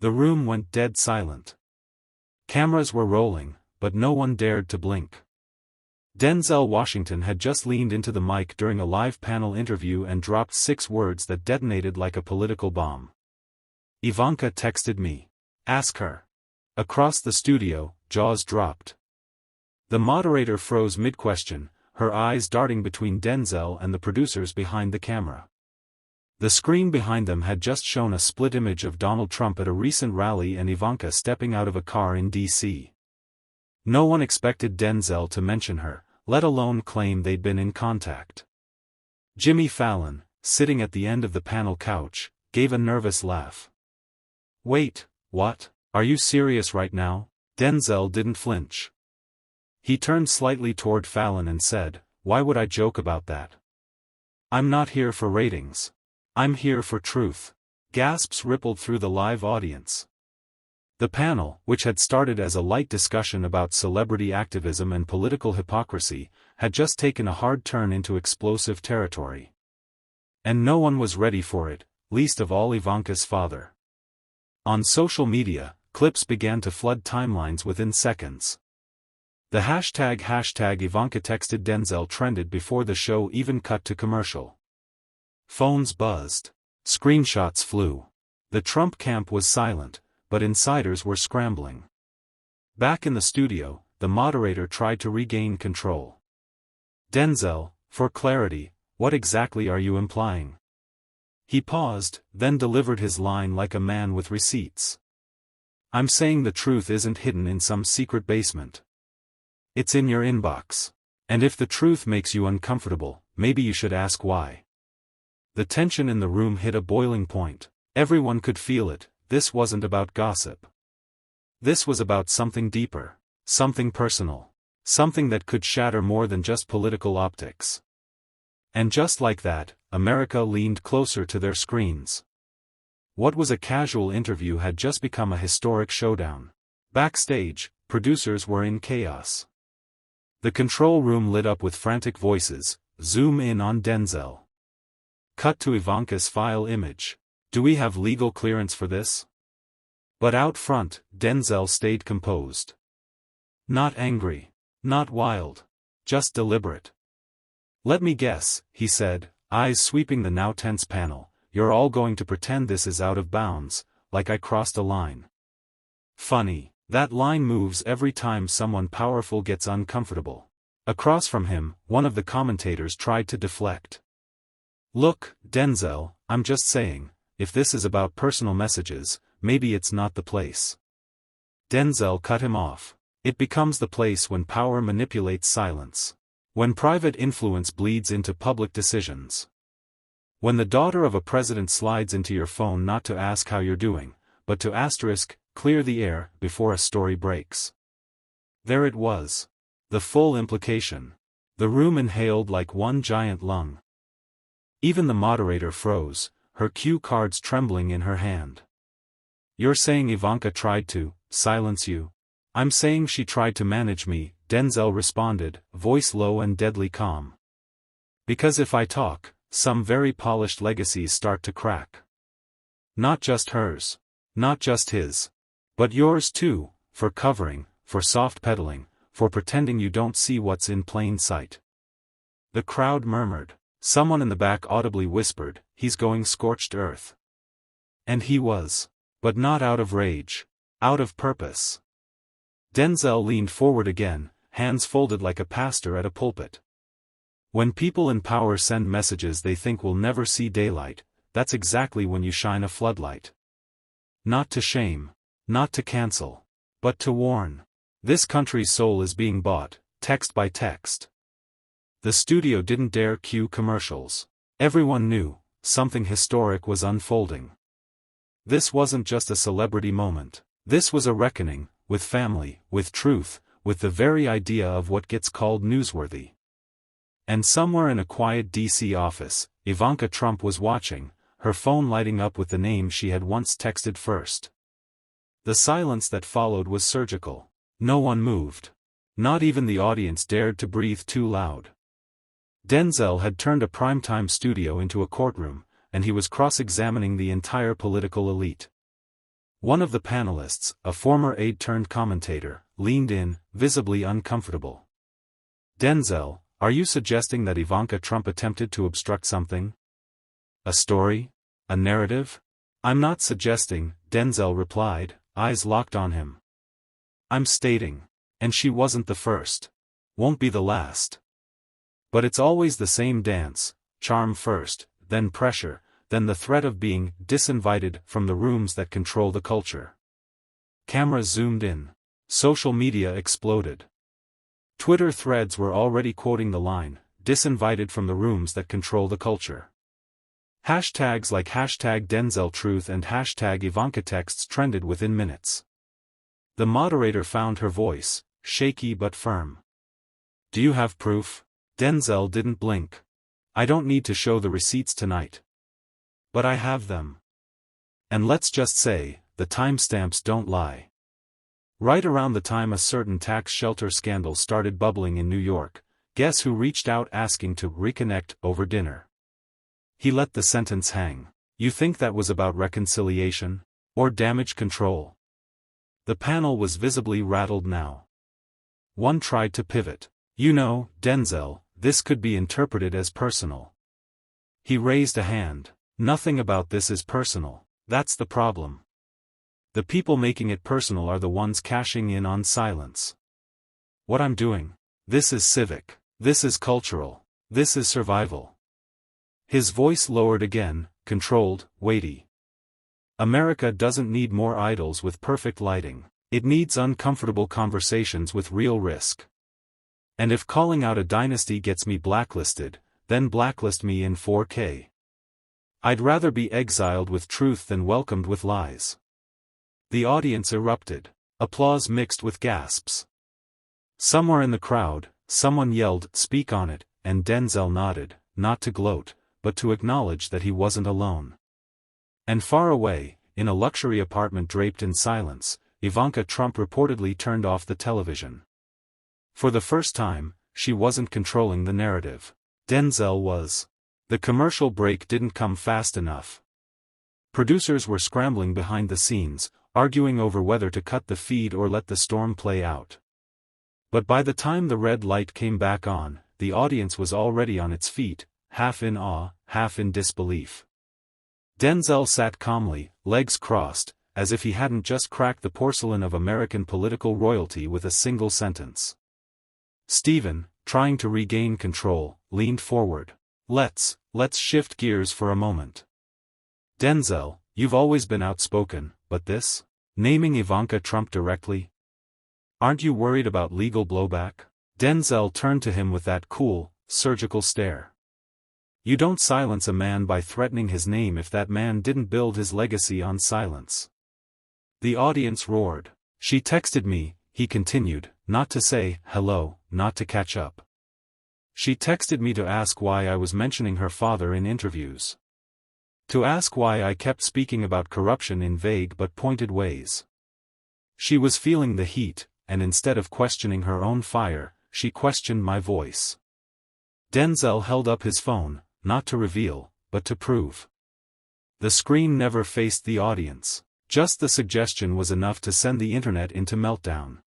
The room went dead silent. Cameras were rolling, but no one dared to blink. Denzel Washington had just leaned into the mic during a live panel interview and dropped 6 words that detonated like a political bomb. Ivanka texted me. Ask her. Across the studio, jaws dropped. The moderator froze mid-question, her eyes darting between Denzel and the producers behind the camera. The screen behind them had just shown a split image of Donald Trump at a recent rally and Ivanka stepping out of a car in D.C. No one expected Denzel to mention her, let alone claim they'd been in contact. Jimmy Fallon, sitting at the end of the panel couch, gave a nervous laugh. Wait, what? Are you serious right now? Denzel didn't flinch. He turned slightly toward Fallon and said, Why would I joke about that? I'm not here for ratings. I'm here for truth. Gasps rippled through the live audience. The panel, which had started as a light discussion about celebrity activism and political hypocrisy, had just taken a hard turn into explosive territory. And no one was ready for it, least of all Ivanka's father. On social media, clips began to flood timelines within seconds. The hashtag Ivanka texted Denzel trended before the show even cut to commercial. Phones buzzed. Screenshots flew. The Trump camp was silent, but insiders were scrambling. Back in the studio, the moderator tried to regain control. Denzel, for clarity, what exactly are you implying? He paused, then delivered his line like a man with receipts. I'm saying the truth isn't hidden in some secret basement. It's in your inbox. And if the truth makes you uncomfortable, maybe you should ask why. The tension in the room hit a boiling point. Everyone could feel it. This wasn't about gossip. This was about something deeper, something personal, something that could shatter more than just political optics. And just like that, America leaned closer to their screens. What was a casual interview had just become a historic showdown. Backstage, producers were in chaos. The control room lit up with frantic voices. Zoom in on Denzel. Cut to Ivanka's file image. Do we have legal clearance for this? But out front, Denzel stayed composed. Not angry. Not wild. Just deliberate. Let me guess, he said, eyes sweeping the now tense panel, you're all going to pretend this is out of bounds, like I crossed a line. Funny, that line moves every time someone powerful gets uncomfortable. Across from him, one of the commentators tried to deflect. Look, Denzel, I'm just saying, if this is about personal messages, maybe it's not the place. Denzel cut him off. It becomes the place when power manipulates silence. When private influence bleeds into public decisions. When the daughter of a president slides into your phone not to ask how you're doing, but to clear the air before a story breaks. There it was. The full implication. The room inhaled like one giant lung. Even the moderator froze, her cue cards trembling in her hand. You're saying Ivanka tried to silence you? I'm saying she tried to manage me, Denzel responded, voice low and deadly calm. Because if I talk, some very polished legacies start to crack. Not just hers. Not just his. But yours too, for covering, for soft pedaling, for pretending you don't see what's in plain sight. The crowd murmured. Someone in the back audibly whispered, he's going scorched earth. And he was. But not out of rage. Out of purpose. Denzel leaned forward again, hands folded like a pastor at a pulpit. When people in power send messages they think will never see daylight, that's exactly when you shine a floodlight. Not to shame. Not to cancel. But to warn. This country's soul is being bought, text by text. The studio didn't dare cue commercials. Everyone knew, something historic was unfolding. This wasn't just a celebrity moment. This was a reckoning, with family, with truth, with the very idea of what gets called newsworthy. And somewhere in a quiet D.C. office, Ivanka Trump was watching, her phone lighting up with the name she had once texted first. The silence that followed was surgical. No one moved. Not even the audience dared to breathe too loud. Denzel had turned a primetime studio into a courtroom, and he was cross-examining the entire political elite. One of the panelists, a former aide-turned-commentator, leaned in, visibly uncomfortable. Denzel, are you suggesting that Ivanka Trump attempted to obstruct something? A story? A narrative? I'm not suggesting, Denzel replied, eyes locked on him. I'm stating. And she wasn't the first. Won't be the last. But it's always the same dance, charm first, then pressure, then the threat of being disinvited from the rooms that control the culture. Cameras zoomed in. Social media exploded. Twitter threads were already quoting the line, disinvited from the rooms that control the culture. Hashtags like #DenzelTruth and #IvankaTexts trended within minutes. The moderator found her voice, shaky but firm. Do you have proof? Denzel didn't blink. I don't need to show the receipts tonight. But I have them. And let's just say, the timestamps don't lie. Right around the time a certain tax shelter scandal started bubbling in New York, guess who reached out asking to reconnect over dinner? He let the sentence hang. You think that was about reconciliation? Or damage control? The panel was visibly rattled now. One tried to pivot. You know, Denzel, this could be interpreted as personal. He raised a hand. Nothing about this is personal. That's the problem. The people making it personal are the ones cashing in on silence. What I'm doing? This is civic. This is cultural. This is survival. His voice lowered again, controlled, weighty. America doesn't need more idols with perfect lighting. It needs uncomfortable conversations with real risk. And if calling out a dynasty gets me blacklisted, then blacklist me in 4K. I'd rather be exiled with truth than welcomed with lies. The audience erupted. Applause mixed with gasps. Somewhere in the crowd, someone yelled, "Speak on it," and Denzel nodded, not to gloat, but to acknowledge that he wasn't alone. And far away, in a luxury apartment draped in silence, Ivanka Trump reportedly turned off the television. For the first time, she wasn't controlling the narrative. Denzel was. The commercial break didn't come fast enough. Producers were scrambling behind the scenes, arguing over whether to cut the feed or let the storm play out. But by the time the red light came back on, the audience was already on its feet, half in awe, half in disbelief. Denzel sat calmly, legs crossed, as if he hadn't just cracked the porcelain of American political royalty with a single sentence. Stephen, trying to regain control, leaned forward. Let's shift gears for a moment. Denzel, you've always been outspoken, but this? Naming Ivanka Trump directly? Aren't you worried about legal blowback? Denzel turned to him with that cool, surgical stare. You don't silence a man by threatening his name if that man didn't build his legacy on silence. The audience roared. She texted me, he continued, not to say hello, not to catch up. She texted me to ask why I was mentioning her father in interviews. To ask why I kept speaking about corruption in vague but pointed ways. She was feeling the heat, and instead of questioning her own fire, she questioned my voice. Denzel held up his phone, not to reveal, but to prove. The screen never faced the audience. Just the suggestion was enough to send the internet into meltdown.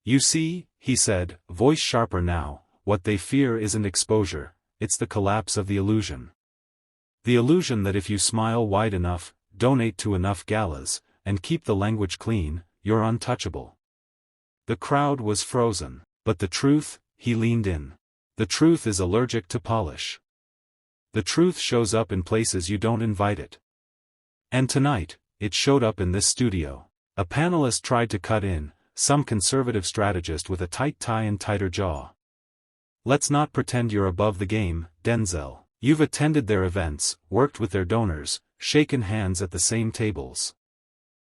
You see, he said, voice sharper now, what they fear isn't exposure, it's the collapse of the illusion. The illusion that if you smile wide enough, donate to enough galas, and keep the language clean, you're untouchable. The crowd was frozen. But the truth, he leaned in. The truth is allergic to polish. The truth shows up in places you don't invite it. And tonight, it showed up in this studio. A panelist tried to cut in, some conservative strategist with a tight tie and tighter jaw. Let's not pretend you're above the game, Denzel. You've attended their events, worked with their donors, shaken hands at the same tables.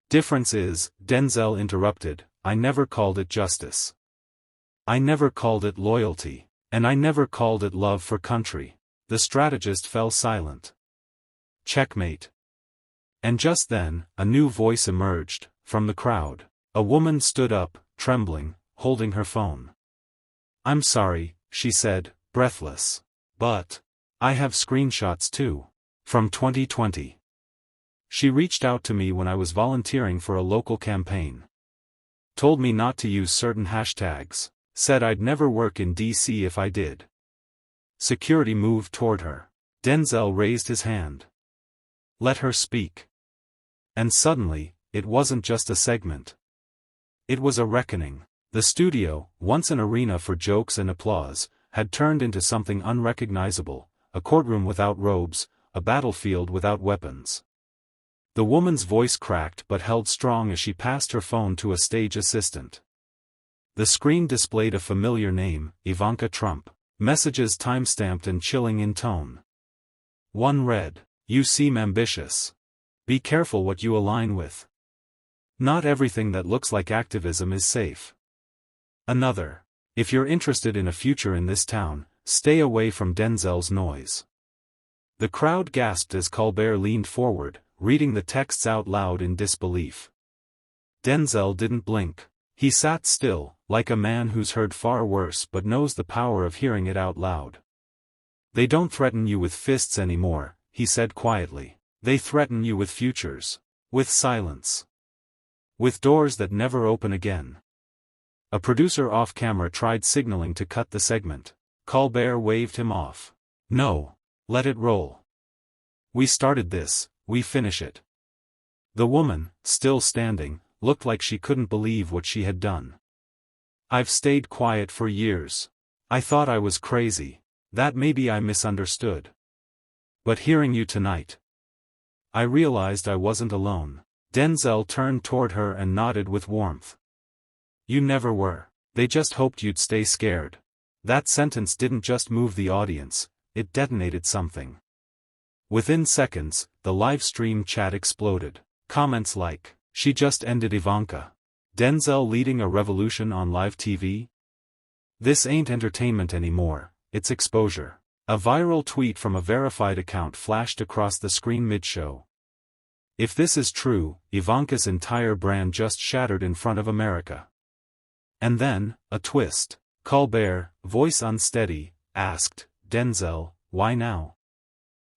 Difference is, Denzel interrupted, I never called it justice. I never called it loyalty. And I never called it love for country. The strategist fell silent. Checkmate. And just then, a new voice emerged, from the crowd. A woman stood up, trembling, holding her phone. I'm sorry, she said, breathless. But I have screenshots too. From 2020. She reached out to me when I was volunteering for a local campaign. Told me not to use certain hashtags, said I'd never work in DC if I did. Security moved toward her. Denzel raised his hand. Let her speak. And suddenly, it wasn't just a segment. It was a reckoning. The studio, once an arena for jokes and applause, had turned into something unrecognizable, a courtroom without robes, a battlefield without weapons. The woman's voice cracked but held strong as she passed her phone to a stage assistant. The screen displayed a familiar name, Ivanka Trump, messages time-stamped and chilling in tone. One read, "You seem ambitious. Be careful what you align with. Not everything that looks like activism is safe." Another, "If you're interested in a future in this town, stay away from Denzel's noise." The crowd gasped as Colbert leaned forward, reading the texts out loud in disbelief. Denzel didn't blink. He sat still, like a man who's heard far worse but knows the power of hearing it out loud. "They don't threaten you with fists anymore," he said quietly. "They threaten you with futures. With silence. With doors that never open again." A producer off-camera tried signaling to cut the segment. Colbert waved him off. "No. Let it roll. We started this, we finish it." The woman, still standing, looked like she couldn't believe what she had done. "I've stayed quiet for years. I thought I was crazy. That maybe I misunderstood. But hearing you tonight, I realized I wasn't alone." Denzel turned toward her and nodded with warmth. "You never were. They just hoped you'd stay scared." That sentence didn't just move the audience, it detonated something. Within seconds, the live stream chat exploded. Comments like, "She just ended Ivanka. Denzel leading a revolution on live TV? This ain't entertainment anymore, it's exposure." A viral tweet from a verified account flashed across the screen mid-show. If this is true, Ivanka's entire brand just shattered in front of America. And then, a twist. Colbert, voice unsteady, asked, "Denzel, why now?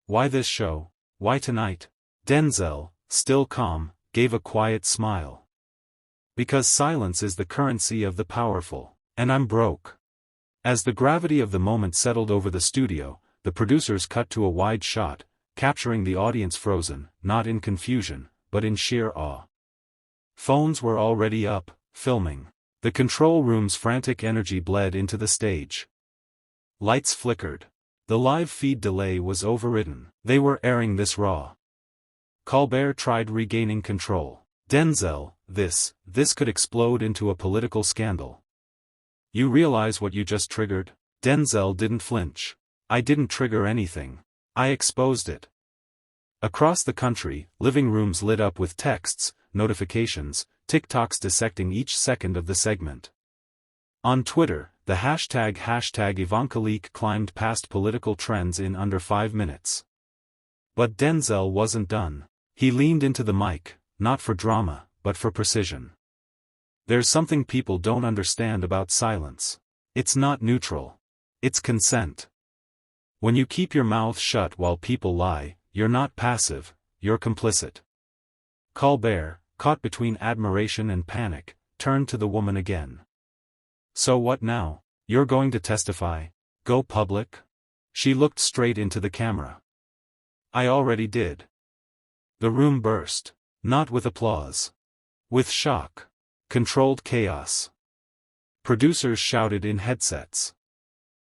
Why this show? Why tonight?" Denzel, still calm, gave a quiet smile. "Because silence is the currency of the powerful, and I'm broke." As the gravity of the moment settled over the studio, the producers cut to a wide shot, capturing the audience frozen, not in confusion, but in sheer awe. Phones were already up, filming. The control room's frantic energy bled into the stage. Lights flickered. The live feed delay was overridden. They were airing this raw. Colbert tried regaining control. "Denzel, this could explode into a political scandal. You realize what you just triggered?" Denzel didn't flinch. "I didn't trigger anything. I exposed it." Across the country, living rooms lit up with texts, notifications, TikToks dissecting each second of the segment. On Twitter, the hashtag #IvankaLeak climbed past political trends in under 5 minutes. But Denzel wasn't done. He leaned into the mic, not for drama, but for precision. "There's something people don't understand about silence. It's not neutral. It's consent. When you keep your mouth shut while people lie, you're not passive, you're complicit." Colbert, caught between admiration and panic, turned to the woman again. "So what now? You're going to testify? Go public?" She looked straight into the camera. "I already did." The room burst. Not with applause. With shock. Controlled chaos. Producers shouted in headsets.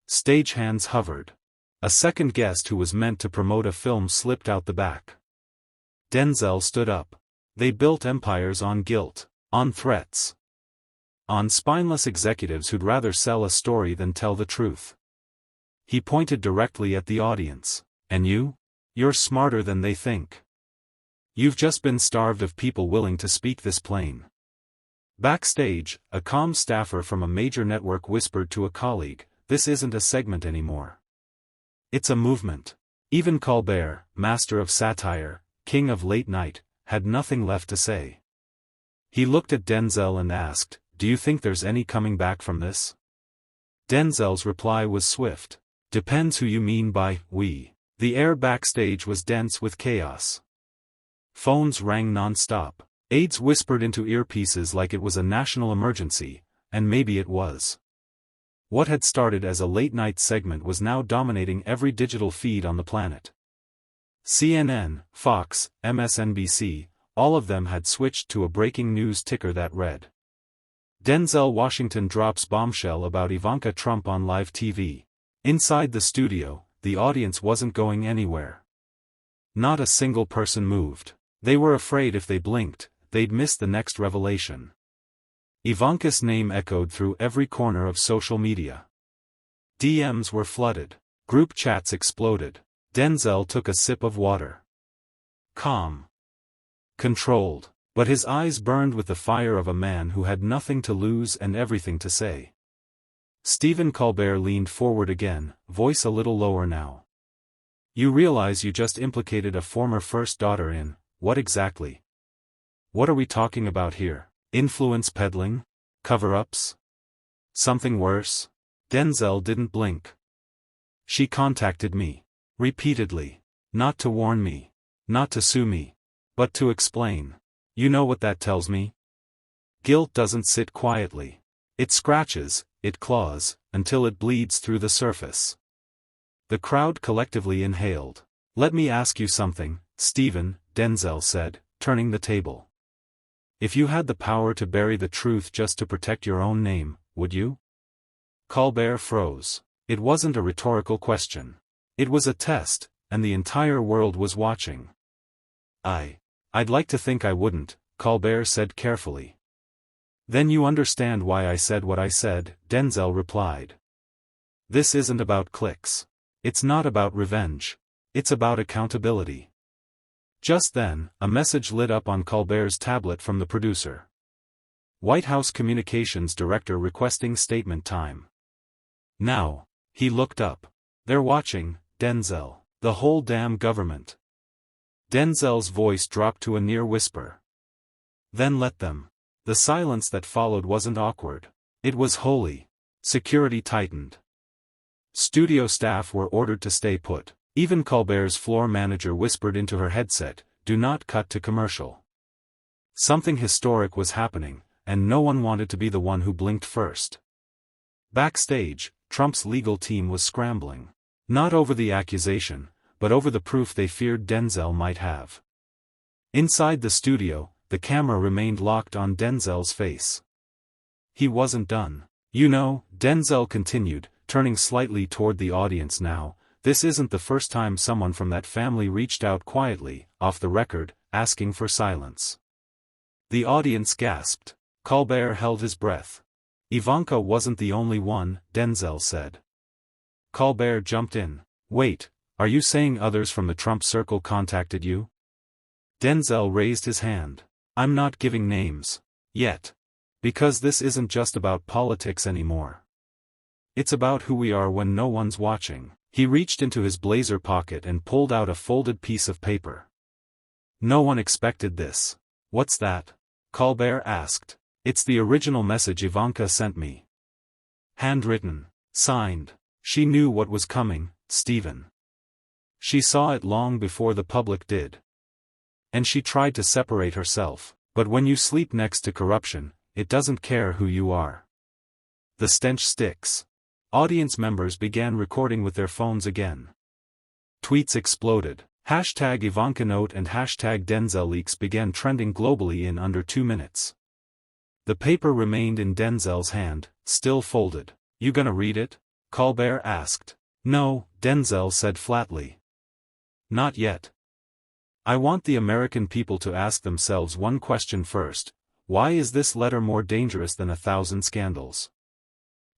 Stagehands hovered. A second guest who was meant to promote a film slipped out the back. Denzel stood up. "They built empires on guilt, on threats. On spineless executives who'd rather sell a story than tell the truth." He pointed directly at the audience. "And you? You're smarter than they think. You've just been starved of people willing to speak this plain." Backstage, a calm staffer from a major network whispered to a colleague, "This isn't a segment anymore. It's a movement." Even Colbert, master of satire, king of late night, had nothing left to say. He looked at Denzel and asked, "Do you think there's any coming back from this?" Denzel's reply was swift. "Depends who you mean by we." The air backstage was dense with chaos. Phones rang non-stop. Aides whispered into earpieces like it was a national emergency, and maybe it was. What had started as a late-night segment was now dominating every digital feed on the planet. CNN, Fox, MSNBC, all of them had switched to a breaking news ticker that read: Denzel Washington drops bombshell about Ivanka Trump on live TV. Inside the studio, the audience wasn't going anywhere. Not a single person moved. They were afraid if they blinked, they'd miss the next revelation. Ivanka's name echoed through every corner of social media. DMs were flooded. Group chats exploded. Denzel took a sip of water. Calm. Controlled. But his eyes burned with the fire of a man who had nothing to lose and everything to say. Stephen Colbert leaned forward again, voice a little lower now. You realize you just implicated a former first daughter in, what exactly? What are we talking about here? Influence peddling? Cover-ups? Something worse? Denzel didn't blink. She contacted me. Repeatedly. Not to warn me. Not to sue me. But to explain. You know what that tells me? Guilt doesn't sit quietly. It scratches, it claws, until it bleeds through the surface. The crowd collectively inhaled. Let me ask you something, Stephen, Denzel said, turning the table. If you had the power to bury the truth just to protect your own name, would you? Colbert froze. It wasn't a rhetorical question. It was a test, and the entire world was watching. I'd like to think I wouldn't, Colbert said carefully. Then you understand why I said what I said, Denzel replied. This isn't about clicks. It's not about revenge. It's about accountability. Just then, a message lit up on Colbert's tablet from the producer. White House Communications Director requesting statement time. Now. He looked up. They're watching, Denzel. The whole damn government. Denzel's voice dropped to a near whisper. Then let them. The silence that followed wasn't awkward. It was holy. Security tightened. Studio staff were ordered to stay put. Even Colbert's floor manager whispered into her headset, "Do not cut to commercial." Something historic was happening, and no one wanted to be the one who blinked first. Backstage, Trump's legal team was scrambling. Not over the accusation, but over the proof they feared Denzel might have. Inside the studio, the camera remained locked on Denzel's face. He wasn't done. You know, Denzel continued, turning slightly toward the audience now, this isn't the first time someone from that family reached out quietly, off the record, asking for silence. The audience gasped. Colbert held his breath. Ivanka wasn't the only one, Denzel said. Colbert jumped in. Wait, are you saying others from the Trump circle contacted you? Denzel raised his hand. I'm not giving names. Yet. Because this isn't just about politics anymore. It's about who we are when no one's watching. He reached into his blazer pocket and pulled out a folded piece of paper. No one expected this. What's that? Colbert asked. It's the original message Ivanka sent me. Handwritten. Signed. She knew what was coming, Stephen. She saw it long before the public did. And she tried to separate herself, but when you sleep next to corruption, it doesn't care who you are. The stench sticks. Audience members began recording with their phones again. Tweets exploded. Hashtag Ivanka Note and hashtag Denzel Leaks began trending globally in under 2 minutes. The paper remained in Denzel's hand, still folded. You gonna read it? Colbert asked. No, Denzel said flatly. Not yet. I want the American people to ask themselves one question first. Why is this letter more dangerous than 1,000 scandals?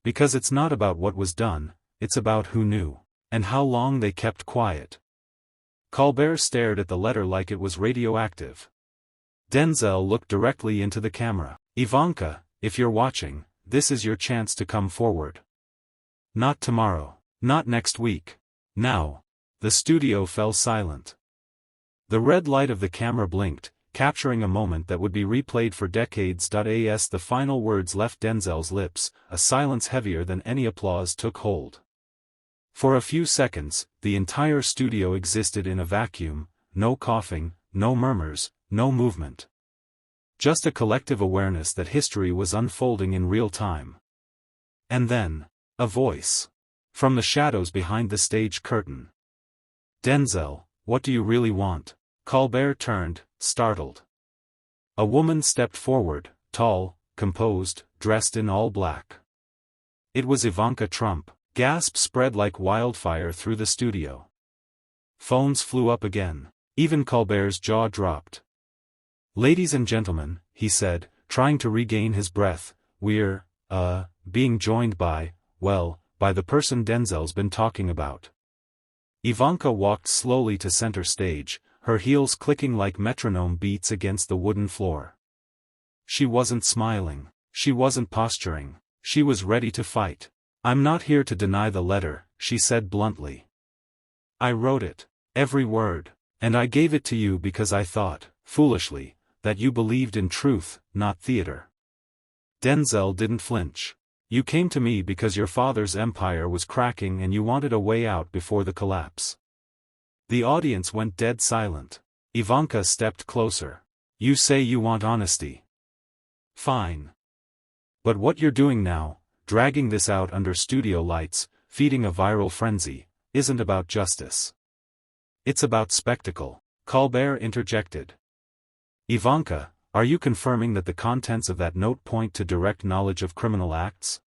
Because it's not about what was done, it's about who knew, and how long they kept quiet. Colbert stared at the letter like it was radioactive. Denzel looked directly into the camera. Ivanka, if you're watching, this is your chance to come forward. Not tomorrow. Not next week. Now. The studio fell silent. The red light of the camera blinked, capturing a moment that would be replayed for decades. As the final words left Denzel's lips, a silence heavier than any applause took hold. For a few seconds, the entire studio existed in a vacuum, no coughing, no murmurs, no movement. Just a collective awareness that history was unfolding in real time. And then, a voice. From the shadows behind the stage curtain. Denzel, what do you really want? Colbert turned, startled. A woman stepped forward, tall, composed, dressed in all black. It was Ivanka Trump. Gasps spread like wildfire through the studio. Phones flew up again. Even Colbert's jaw dropped. Ladies and gentlemen, he said, trying to regain his breath, we're, being joined by, well, by the person Denzel's been talking about. Ivanka walked slowly to center stage, her heels clicking like metronome beats against the wooden floor. She wasn't smiling. She wasn't posturing. She was ready to fight. I'm not here to deny the letter, she said bluntly. I wrote it, every word, and I gave it to you because I thought, foolishly, that you believed in truth, not theater. Denzel didn't flinch. You came to me because your father's empire was cracking and you wanted a way out before the collapse. The audience went dead silent. Ivanka stepped closer. You say you want honesty. Fine. But what you're doing now, dragging this out under studio lights, feeding a viral frenzy, isn't about justice. It's about spectacle, Colbert interjected. Ivanka, are you confirming that the contents of that note point to direct knowledge of criminal acts?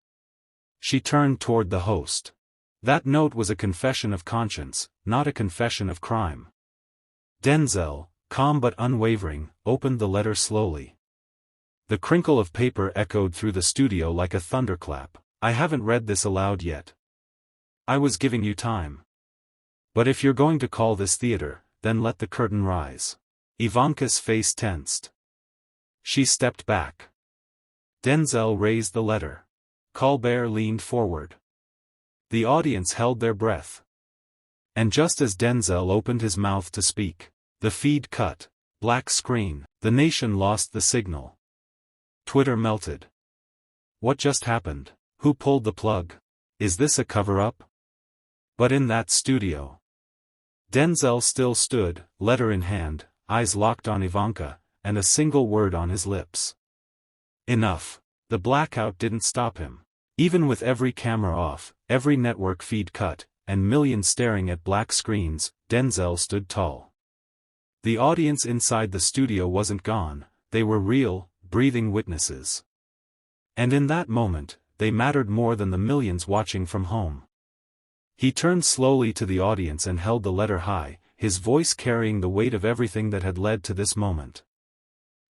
She turned toward the host. That note was a confession of conscience, not a confession of crime. Denzel, calm but unwavering, opened the letter slowly. The crinkle of paper echoed through the studio like a thunderclap. I haven't read this aloud yet. I was giving you time. But if you're going to call this theater, then let the curtain rise. Ivanka's face tensed. She stepped back. Denzel raised the letter. Colbert leaned forward. The audience held their breath. And just as Denzel opened his mouth to speak, the feed cut. Black screen. The nation lost the signal. Twitter melted. What just happened? Who pulled the plug? Is this a cover-up? But in that studio, Denzel still stood, letter in hand, eyes locked on Ivanka, and a single word on his lips. Enough. The blackout didn't stop him. Even with every camera off, every network feed cut, and millions staring at black screens, Denzel stood tall. The audience inside the studio wasn't gone, they were real, breathing witnesses. And in that moment, they mattered more than the millions watching from home. He turned slowly to the audience and held the letter high, his voice carrying the weight of everything that had led to this moment.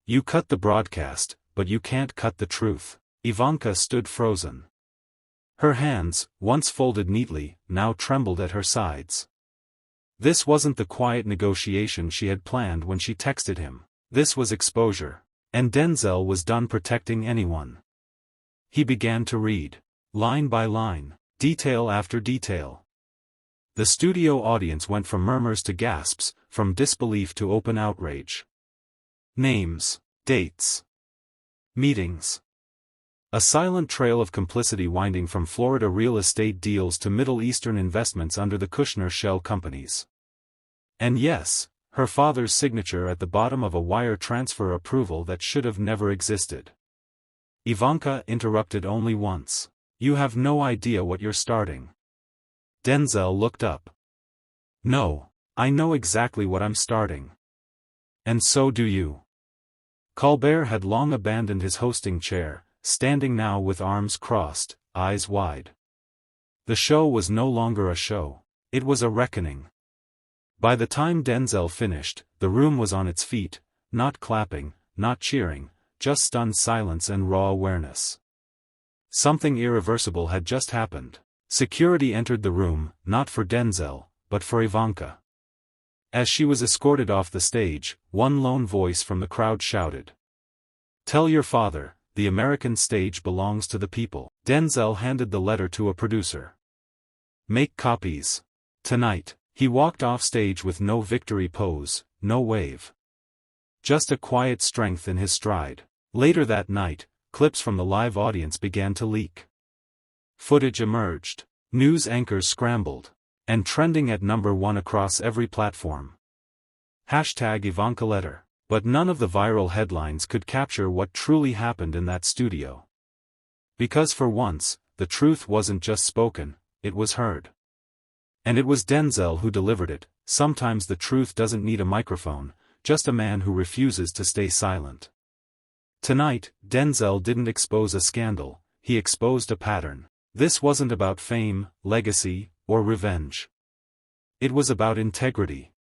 You cut the broadcast, but you can't cut the truth. Ivanka stood frozen. Her hands, once folded neatly, now trembled at her sides. This wasn't the quiet negotiation she had planned when she texted him. This was exposure. And Denzel was done protecting anyone. He began to read. Line by line, detail after detail. The studio audience went from murmurs to gasps, from disbelief to open outrage. Names, dates, meetings. A silent trail of complicity winding from Florida real estate deals to Middle Eastern investments under the Kushner shell companies. And yes, her father's signature at the bottom of a wire transfer approval that should have never existed. Ivanka interrupted only once. You have no idea what you're starting. Denzel looked up. No, I know exactly what I'm starting. And so do you. Colbert had long abandoned his hosting chair, standing now with arms crossed, eyes wide. The show was no longer a show. It was a reckoning. By the time Denzel finished, the room was on its feet, not clapping, not cheering, just stunned silence and raw awareness. Something irreversible had just happened. Security entered the room, not for Denzel, but for Ivanka. As she was escorted off the stage, one lone voice from the crowd shouted. Tell your father, the American stage belongs to the people. Denzel handed the letter to a producer. Make copies. Tonight. He walked off stage with no victory pose, no wave. Just a quiet strength in his stride. Later that night, clips from the live audience began to leak. Footage emerged. News anchors scrambled. And trending at #1 across every platform. #Ivanka letter. But none of the viral headlines could capture what truly happened in that studio. Because for once, the truth wasn't just spoken, it was heard. And it was Denzel who delivered it. Sometimes the truth doesn't need a microphone, just a man who refuses to stay silent. Tonight, Denzel didn't expose a scandal, he exposed a pattern. This wasn't about fame, legacy, or revenge. It was about integrity.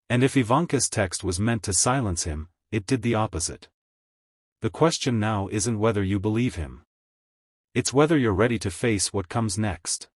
And if Ivanka's text was meant to silence him, it did the opposite. The question now isn't whether you believe him. It's whether you're ready to face what comes next.